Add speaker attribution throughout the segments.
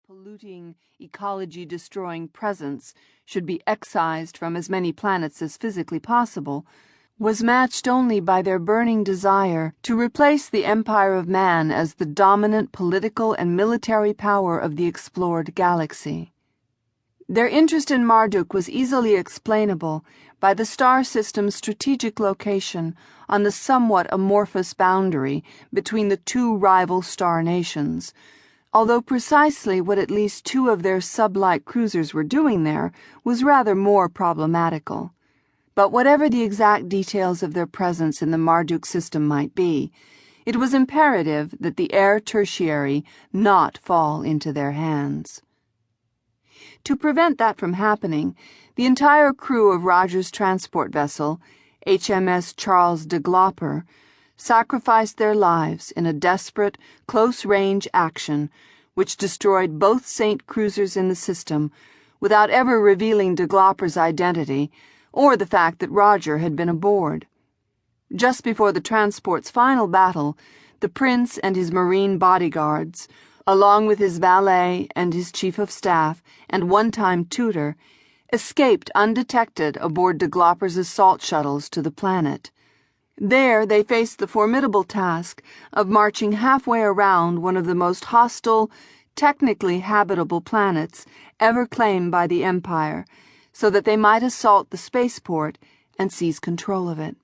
Speaker 1: polluting, ecology-destroying presence should be excised from as many planets as physically possible, was matched only by their burning desire to replace the empire of man as the dominant political and military power of the explored galaxy. Their interest in Marduk was easily explainable by the star system's strategic location on the somewhat amorphous boundary between the two rival star nations, although precisely what at least two of their sub-light cruisers were doing there was rather more problematical. But whatever the exact details of their presence in the Marduk system might be, it was imperative that the heir tertiary not fall into their hands. To prevent that from happening, the entire crew of Roger's transport vessel, HMS Charles de Glopper, sacrificed their lives in a desperate, close-range action which destroyed both Saint cruisers in the system without ever revealing de Glopper's identity or the fact that Roger had been aboard. Just before the transport's final battle, the prince and his marine bodyguards, along with his valet and his chief of staff and one-time tutor, escaped undetected aboard de Glopper's assault shuttles to the planet. There they faced the formidable task of marching halfway around one of the most hostile, technically habitable planets ever claimed by the Empire, so that they might assault the spaceport and seize control of it.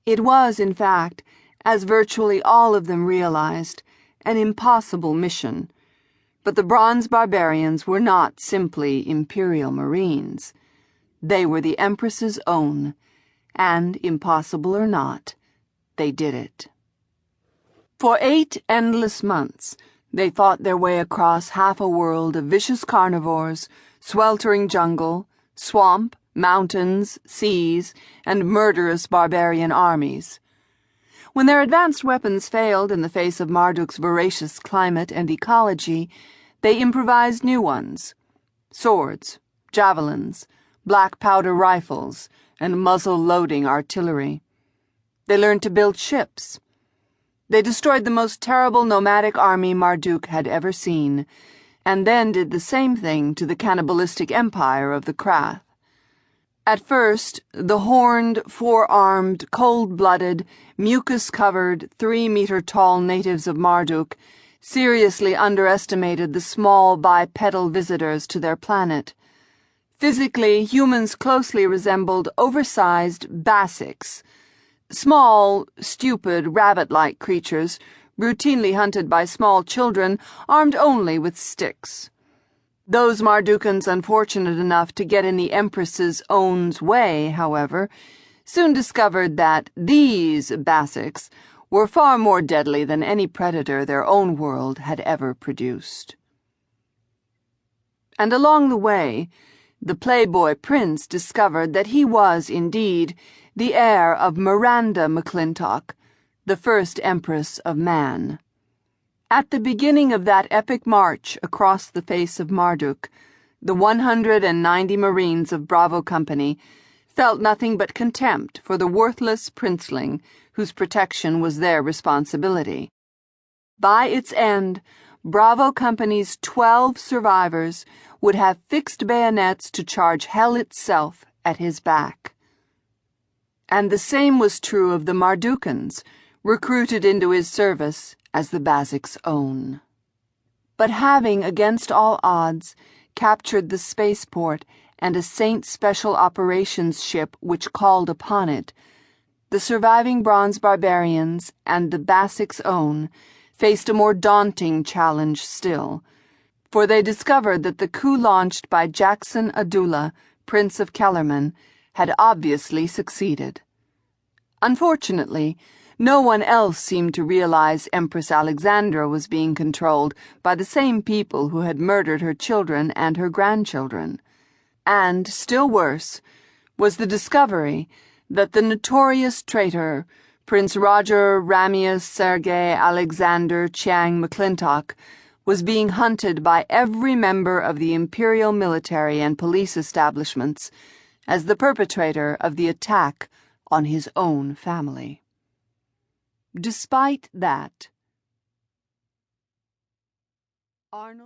Speaker 1: It was, in fact, as virtually all of them realized, an impossible mission. But the bronze barbarians were not simply Imperial Marines. They were the Empress's own, and, impossible or not, they did it. For 8 endless months, they fought their way across half a world of vicious carnivores, sweltering jungle, swamp, mountains, seas, and murderous barbarian armies. When their advanced weapons failed in the face of Marduk's voracious climate and ecology, they improvised new ones: swords, javelins, black powder rifles, and muzzle-loading artillery. They learned to build ships. They destroyed the most terrible nomadic army Marduk had ever seen, and then did the same thing to the cannibalistic empire of the Krath. At first, the horned, four-armed, cold-blooded, mucus-covered, 3-meter-tall natives of Marduk seriously underestimated the small bipedal visitors to their planet. Physically, humans closely resembled oversized basics, small, stupid, rabbit-like creatures routinely hunted by small children armed only with sticks. Those Mardukans unfortunate enough to get in the Empress's own's way, however, soon discovered that these basics were far more deadly than any predator their own world had ever produced. And along the way, the playboy prince discovered that he was, indeed, the heir of Miranda MacClintock, the first empress of man. At the beginning of that epic march across the face of Marduk, the 190 Marines of Bravo Company felt nothing but contempt for the worthless princeling whose protection was their responsibility. By its end, Bravo Company's 12 survivors would have fixed bayonets to charge hell itself at his back. And the same was true of the Mardukans, recruited into his service as the Basic's own. But having, against all odds, captured the spaceport and a Saint Special Operations ship which called upon it, the surviving bronze barbarians and the Basic's own faced a more daunting challenge still, for they discovered that the coup launched by Jackson Adula, Prince of Kellerman, had obviously succeeded. Unfortunately, no one else seemed to realize Empress Alexandra was being controlled by the same people who had murdered her children and her grandchildren. And, still worse, was the discovery that the notorious traitor, Prince Roger Ramius Sergei Alexander Chiang MacClintock, was being hunted by every member of the imperial military and police establishments as the perpetrator of the attack on his own family. Despite that, Arnold